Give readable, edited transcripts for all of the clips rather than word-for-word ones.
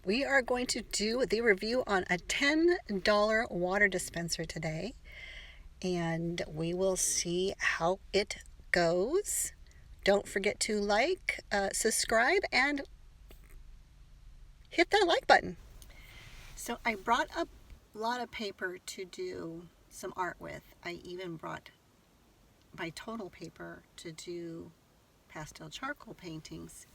We are going to do the review on a $10 water dispenser today, and we will see how it goes. Don't forget to like, subscribe, and hit that like button. So I brought a lot of paper to do some art with. I even brought my total paper to do pastel charcoal paintings.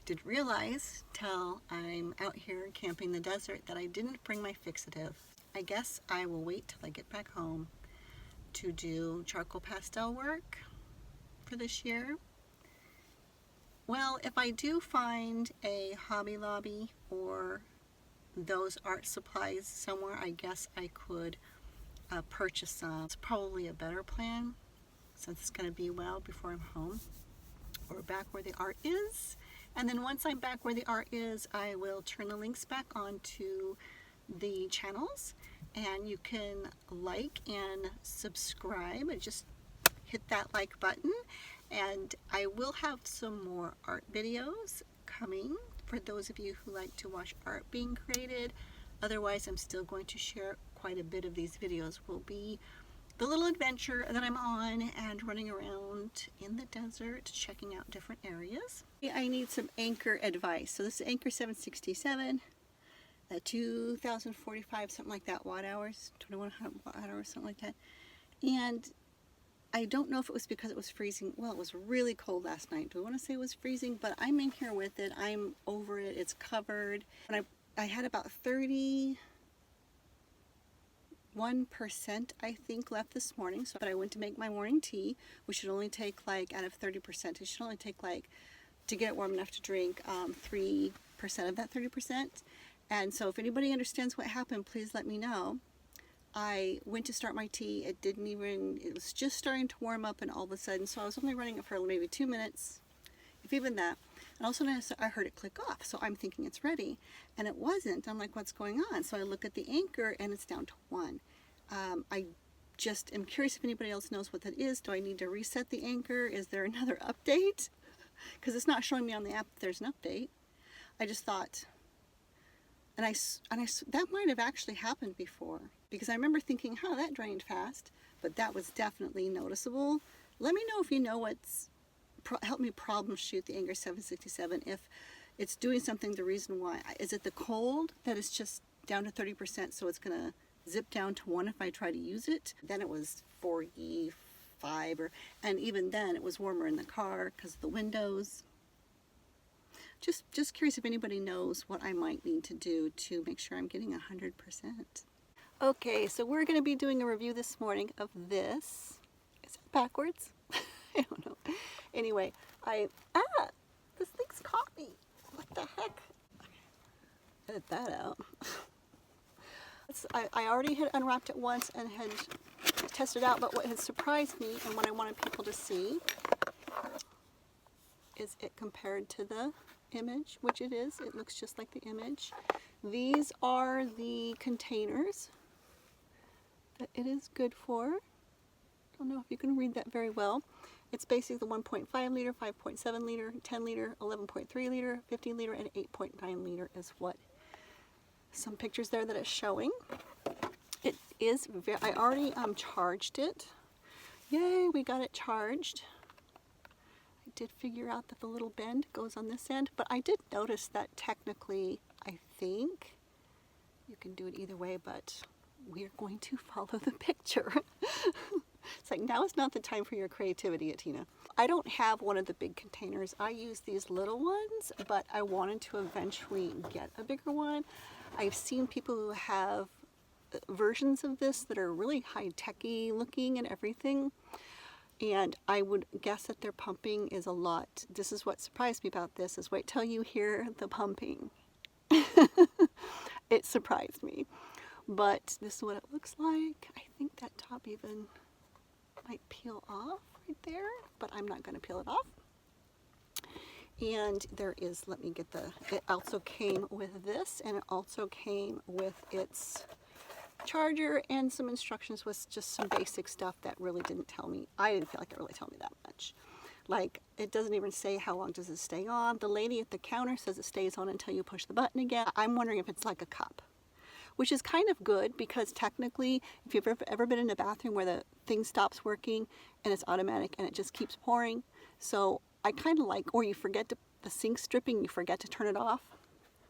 Didn't realize till I'm out here camping in the desert that I didn't bring my fixative. I guess I will wait till I get back home to do charcoal pastel work for this year. Well, if I do find a Hobby Lobby or those art supplies somewhere, I guess I could purchase some. It's probably a better plan since it's going to be a while before I'm home or back where the art is. And then once I'm back where the art is, I will turn the links back onto the channels, and you can like and subscribe and just hit that like button. And I will have some more art videos coming for those of you who like to watch art being created. Otherwise, I'm still going to share quite a bit of these videos. Will be the little adventure that I'm on and running around in the desert checking out different areas. I need some anchor advice. So this is Anchor 767, 2045, something like that, watt hours, 2100 watt hours, something like that. And I don't know if it was because it was freezing. Well, it was really cold last night. Do I want to say it was freezing? But I'm in here with it. I'm over it. It's covered. And I had about 31%, I think, left this morning. So, but I went to make my morning tea, which should only take like, out of 30%, it should only take like, to get it warm enough to drink, 3% of that 30%. And so if anybody understands what happened, please let me know. I went to start my tea. It was just starting to warm up, and all of a sudden, so I was only running it for maybe 2 minutes, if even that. And also I heard it click off, so I'm thinking it's ready, and it wasn't. I'm like, what's going on? So I look at the anchor, and it's down to 1. I just am curious if anybody else knows what that is. Do I need to reset the anchor? Is there another update? Because it's not showing me on the app that there's an update. I just thought, and that might have actually happened before, because I remember thinking, huh, that drained fast, but that was definitely noticeable. Let me know if you know help me problem shoot the Anchor 767 if it's doing something. The reason why, is it the cold that it's just down to 30%, so it's gonna zip down to 1 if I try to use it? Then it was 45, and even then it was warmer in the car because of the windows. Just curious if anybody knows what I might need to do to make sure I'm getting 100%. Okay, so we're going to be doing a review this morning of this. Is it backwards? I don't know. Anyway, this thing's caught me. What the heck? Edit that out. I already had unwrapped it once and had tested out, but what had surprised me and what I wanted people to see is it compared to the image, which it is. It looks just like the image. These are the containers that it is good for. I don't know if you can read that very well. It's basically the 1.5 liter, 5.7 liter, 10 liter, 11.3 liter, 15 liter, and 8.9 liter is what some pictures there that it's showing. It is I already charged it. Yay, we got it charged. I did figure out that the little bend goes on this end, but I did notice that technically, I think you can do it either way, but we're going to follow the picture. It's like, now is not the time for your creativity, Artettina. I don't have one of the big containers. I use these little ones, but I wanted to eventually get a bigger one. I've seen people who have versions of this that are really high-techy looking and everything, and I would guess that their pumping is a lot. This is what surprised me about this, is wait till you hear the pumping. It surprised me. But this is what it looks like. I think that top even might peel off right there, but I'm not going to peel it off. And there is, let me get it also came with this, and it also came with its charger and some instructions with just some basic stuff that really didn't tell me. I didn't feel like it really told me that much. Like, it doesn't even say how long does it stay on. The lady at the counter says it stays on until you push the button again. I'm wondering if it's like a cup, which is kind of good because technically, if you've ever been in a bathroom where the thing stops working and it's automatic and it just keeps pouring. So I kind of like, or you forget the sink's dripping, you forget to turn it off.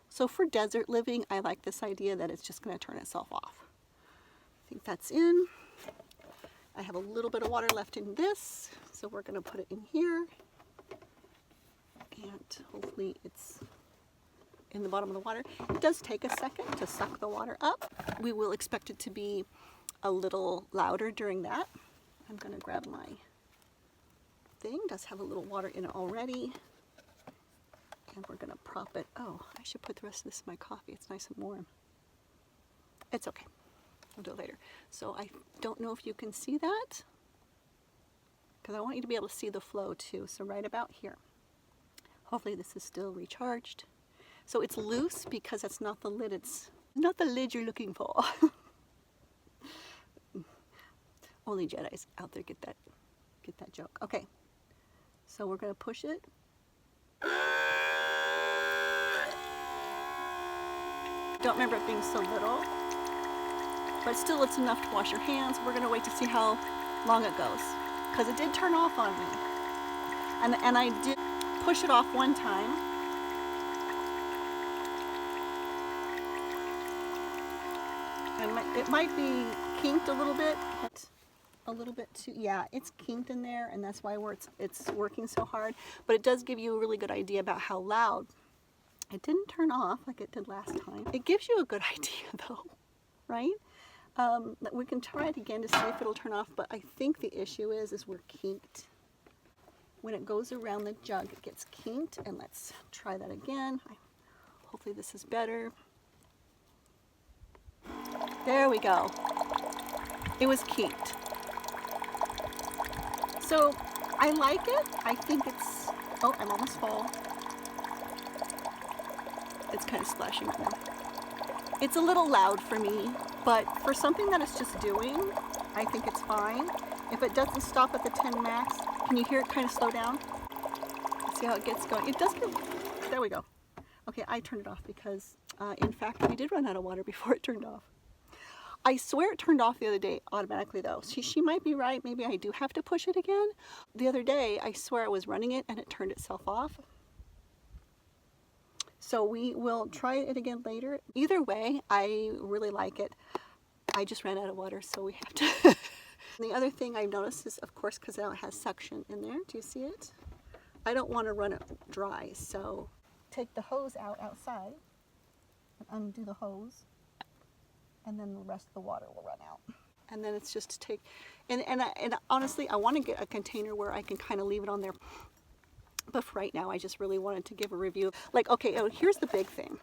So for desert living, I like this idea that it's just going to turn itself off. I think that's in. I have a little bit of water left in this, so we're going to put it in here. And hopefully it's in the bottom of the water. It does take a second to suck the water up. We will expect it to be a little louder during that. I'm going to grab my thing. It does have a little water in it already. And we're going to prop it. Oh, I should put the rest of this in my coffee. It's nice and warm. It's okay. I'll do it later. So I don't know if you can see that, because I want you to be able to see the flow too. So right about here. Hopefully this is still recharged. So it's loose because that's not the lid. It's not the lid you're looking for. Only Jedis out there get that joke. Okay. So we're going to push it. Don't remember it being so little, but still it's enough to wash your hands. We're going to wait to see how long it goes, because it did turn off on me. And I did push it off one time. And it might be kinked a little bit too. Yeah, it's kinked in there, and that's why it's working so hard. But it does give you a really good idea about how loud. It didn't turn off like it did last time. It gives you a good idea though, right? We can try it again to see if it'll turn off, but I think the issue is we're kinked. When it goes around the jug, it gets kinked, and let's try that again. Hopefully this is better. There we go. It was kinked. So I like it. I think it's, oh, I'm almost full. It's kind of splashing right now. It's a little loud for me, but for something that it's just doing, I think it's fine. If it doesn't stop at the 10 max, can you hear it kind of slow down? Let's see how it gets going. It does get, there we go. Okay, I turned it off because, in fact, we did run out of water before it turned off. I swear it turned off the other day automatically though. She might be right. Maybe I do have to push it again. The other day, I swear I was running it and it turned itself off. So we will try it again later. Either way, I really like it. I just ran out of water, so we have to. The other thing I noticed is, of course, because now it has suction in there. Do you see it? I don't want to run it dry, so take the hose out outside and undo the hose, and then the rest of the water will run out. And then it's just to take, and honestly, I want to get a container where I can kind of leave it on there. But for right now, I just really wanted to give a review. Like, okay, oh, here's the big thing.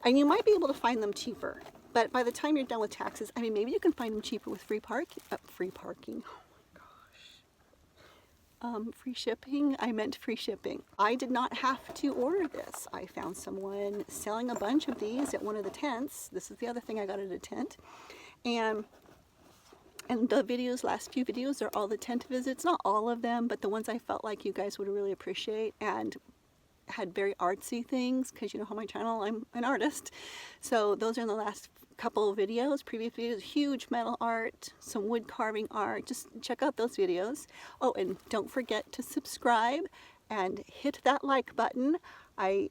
And you might be able to find them cheaper, but by the time you're done with taxes, I mean, maybe you can find them cheaper with free parking. Oh my gosh. Free shipping. I meant free shipping. I did not have to order this. I found someone selling a bunch of these at one of the tents. This is the other thing I got at a tent. And the videos, last few videos, are all the tent visits. Not all of them, but the ones I felt like you guys would really appreciate and had very artsy things, because you know how my channel, I'm an artist. So those are in the last couple of videos, previous videos. Huge metal art, some wood carving art. Just check out those videos. Oh, and don't forget to subscribe and hit that like button. I'm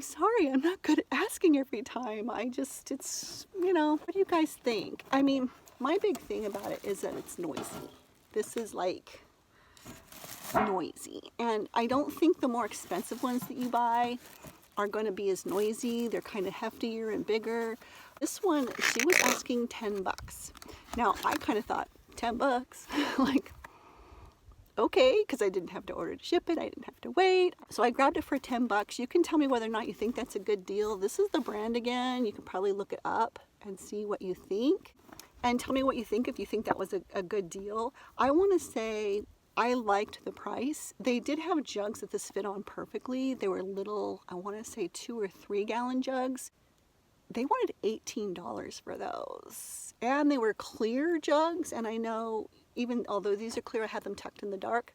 sorry, I'm not good at asking every time. It's, you know, what do you guys think? I mean, my big thing about it is that it's noisy. This is like noisy. And I don't think the more expensive ones that you buy are going to be as noisy. They're kind of heftier and bigger. This one, she was asking 10 bucks. Now, I kind of thought, 10 bucks? Like, okay, because I didn't have to order to ship it. I didn't have to wait. So I grabbed it for 10 bucks. You can tell me whether or not you think that's a good deal. This is the brand again. You can probably look it up and see what you think. And tell me what you think if you think that was a good deal. I want to say I liked the price. They did have jugs that this fit on perfectly. They were little, I want to say 2 or 3 gallon jugs. They wanted $18 for those. And they were clear jugs. And I know Even although these are clear, I have them tucked in the dark.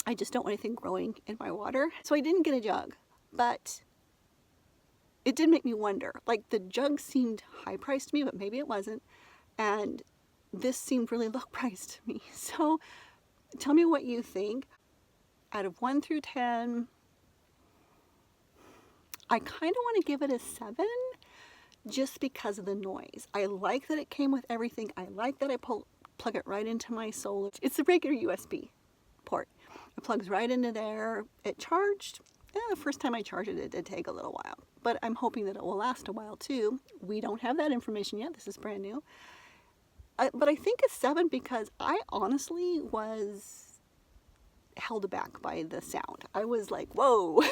I just don't want anything growing in my water. So I didn't get a jug, but it did make me wonder. Like, the jug seemed high priced to me, but maybe it wasn't. And this seemed really low priced to me. So tell me what you think. Out of 1 through 10, I kind of want to give it a 7 just because of the noise. I like that it came with everything. I like that I plug it right into my solar. It's a regular USB port. It plugs right into there. It charged. The first time I charged it, it did take a little while. But I'm hoping that it will last a while too. We don't have that information yet. This is brand new. But I think it's 7 because I honestly was held aback by the sound. I was like, whoa,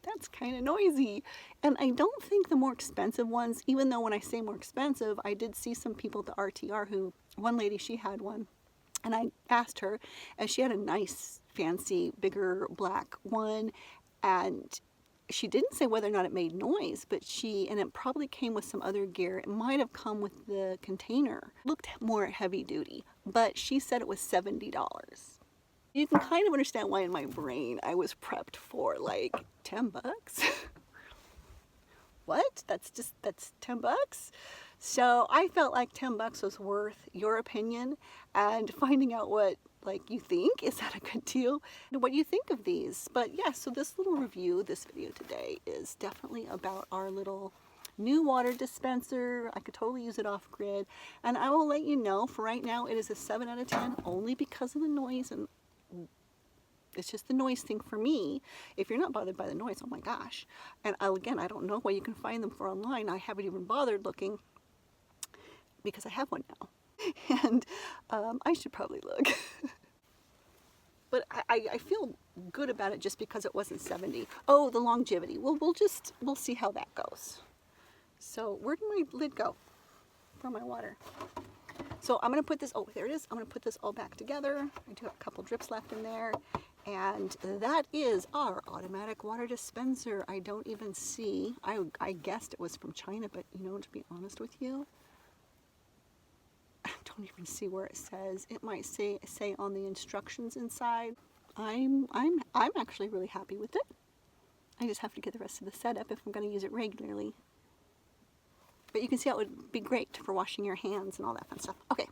that's kind of noisy. And I don't think the more expensive ones, even though when I say more expensive, I did see some people at the RTR who, one lady, she had one. And I asked her, and she had a nice, fancy, bigger black one. And she didn't say whether or not it made noise, but and it probably came with some other gear. It might have come with the container. It looked more heavy duty, but she said it was $70. You can kind of understand why in my brain I was prepped for like 10 bucks. What? That's 10 bucks? So I felt like 10 bucks was worth your opinion and finding out what you think. Is that a good deal? What do you think of these? But yeah, so this little review, this video today is definitely about our little new water dispenser. I could totally use it off grid. And I will let you know, for right now, it is a 7 out of 10 only because of the noise. And it's just the noise thing for me. If you're not bothered by the noise, oh my gosh. And again, I don't know where you can find them for online. I haven't even bothered looking because I have one now. And I should probably look. But I feel good about it just because it wasn't 70. Oh, the longevity. Well, we'll see how that goes. So where did my lid go for my water? So I'm going to put this, oh, there it is. I'm going to put this all back together. I do have a couple drips left in there. And that is our automatic water dispenser. I don't even see, I guessed it was from China, but you know, to be honest with you, I don't even see where it says. It might say on the instructions inside. I'm actually really happy with it. I just have to get the rest of the setup if I'm going to use it regularly. But you can see how it would be great for washing your hands and all that fun stuff. Okay,